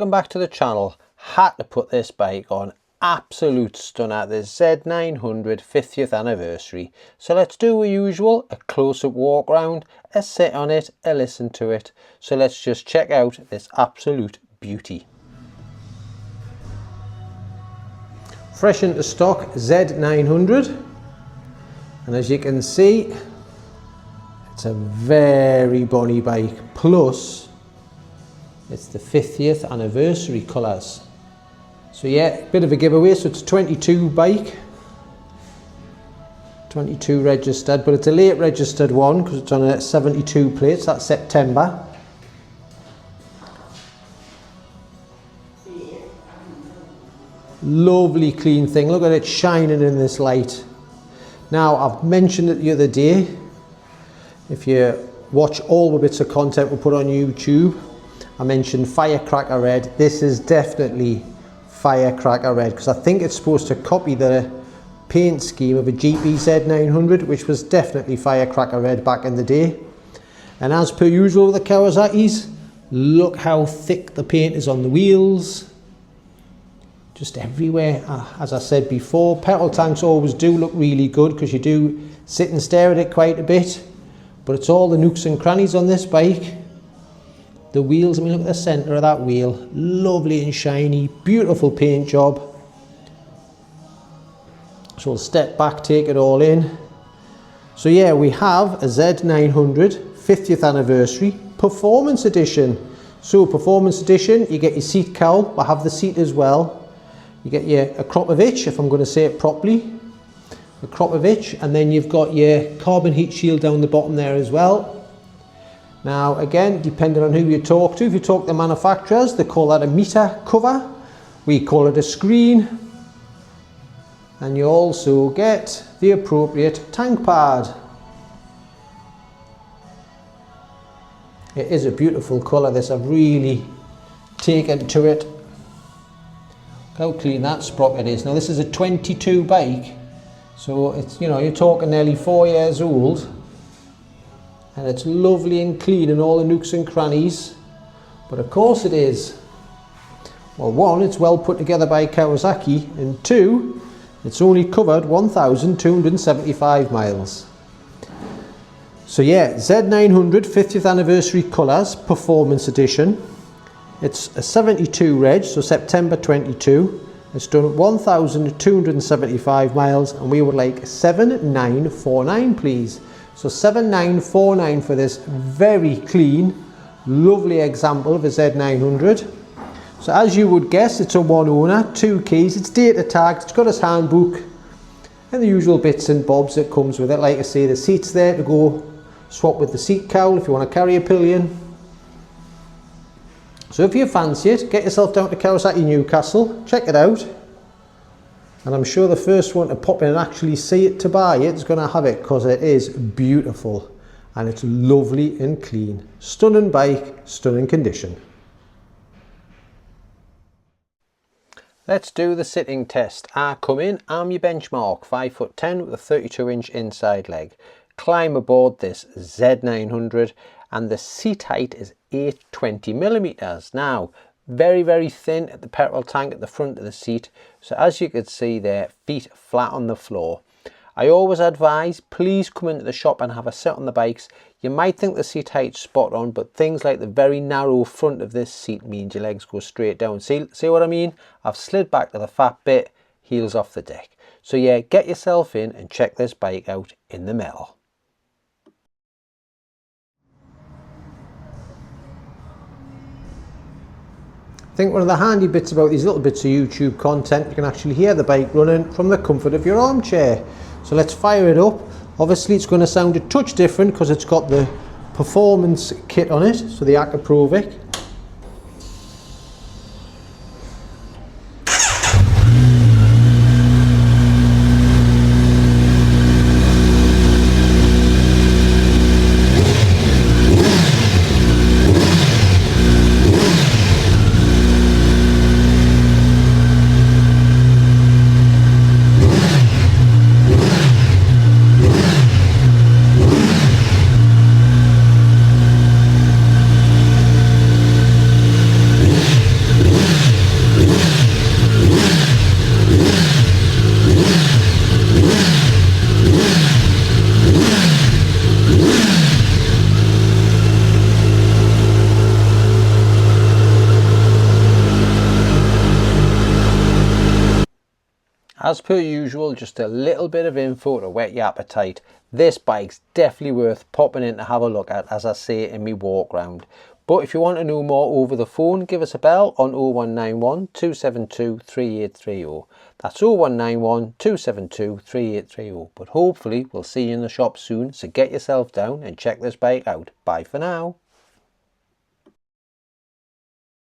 welcome back to the channel. Had to put this bike on. Absolute stunner, the Z900 50th anniversary. So let's do as usual, a close-up walk around, a sit on it, a listen to it. So let's just check out this absolute beauty. Fresh into stock Z900, and as you can see, it's a very bonny bike, plus it's the 50th anniversary colours. So yeah, bit of a giveaway. So it's a 22 bike, 22 registered, but it's a late registered one because it's on a 72 plate. So that's September. Lovely clean thing. Look at it shining in this light. Now, I've mentioned it the other day. If you watch all the bits of content we put on YouTube, I mentioned Firecracker Red. This is definitely Firecracker Red because I think it's supposed to copy the paint scheme of a GP Z900, which was definitely Firecracker Red back in the day. And as per usual with the Kawasaki's, look how thick the paint is on the wheels. Just everywhere. As I said before, petrol tanks always do look really good because you do sit and stare at it quite a bit, but it's all the nooks and crannies on this bike. The wheels, I mean, look at the centre of that wheel, lovely and shiny, beautiful paint job. So we'll step back, take it all in. So yeah, we have a Z900 50th anniversary performance edition. So performance edition, you get your seat cowl, I have the seat as well. You get your Akropovich, if I'm going to say it properly, Akropovich, and then you've got your carbon heat shield down the bottom there as well. Now again, depending on who you talk to, if you talk to the manufacturers, they call that a meter cover, we call it a screen, and you also get the appropriate tank pad. It is a beautiful colour this, I've really taken to it. How clean that sprocket is. Now this is a 22 bike, so it's, you know, you're talking nearly 4 years old, and it's lovely and clean in all the nooks and crannies. But of course it is, well, one, it's well put together by Kawasaki, and two, it's only covered 1,275 miles. So yeah, Z900 50th anniversary colours, performance edition. It's a 72 reg, so September 22. It's done 1,275 miles, and we would like 7,949, please. So 7,949 for this very clean, lovely example of a Z900. So as you would guess, it's a one owner, 2 keys, it's data tagged, it's got its handbook, and the usual bits and bobs that comes with it. Like I say, the seat's there to go swap with the seat cowl if you want to carry a pillion. So if you fancy it, get yourself down to Kawasaki Newcastle, check it out, and I'm sure the first one to pop in and actually see it to buy it is going to have it, because it is beautiful and it's lovely and clean. Stunning bike, stunning condition. Let's do the sitting test. I come in, I'm your benchmark, 5'10" with a 32-inch inside leg. Climb aboard this Z900, and the seat height is 820 millimeters. Now, very, very thin at the petrol tank at the front of the seat. So as you can see there, feet flat on the floor. I always advise, please come into the shop and have a sit on the bikes. You might think the seat height's spot on, but things like the very narrow front of this seat means your legs go straight down. See what I mean? I've slid back to the fat bit, heels off the deck. So yeah, get yourself in and check this bike out in the middle. I think one of the handy bits about these little bits of YouTube content, you can actually hear the bike running from the comfort of your armchair. So let's fire it up. Obviously it's going to sound a touch different because it's got the performance kit on it, so the Akropovich. As per usual, just a little bit of info to whet your appetite. This bike's definitely worth popping in to have a look at, as I say in my walk round. But if you want to know more over the phone, give us a bell on 0191 272 3830. That's 0191 272 3830. But hopefully we'll see you in the shop soon, so get yourself down and check this bike out. Bye for now.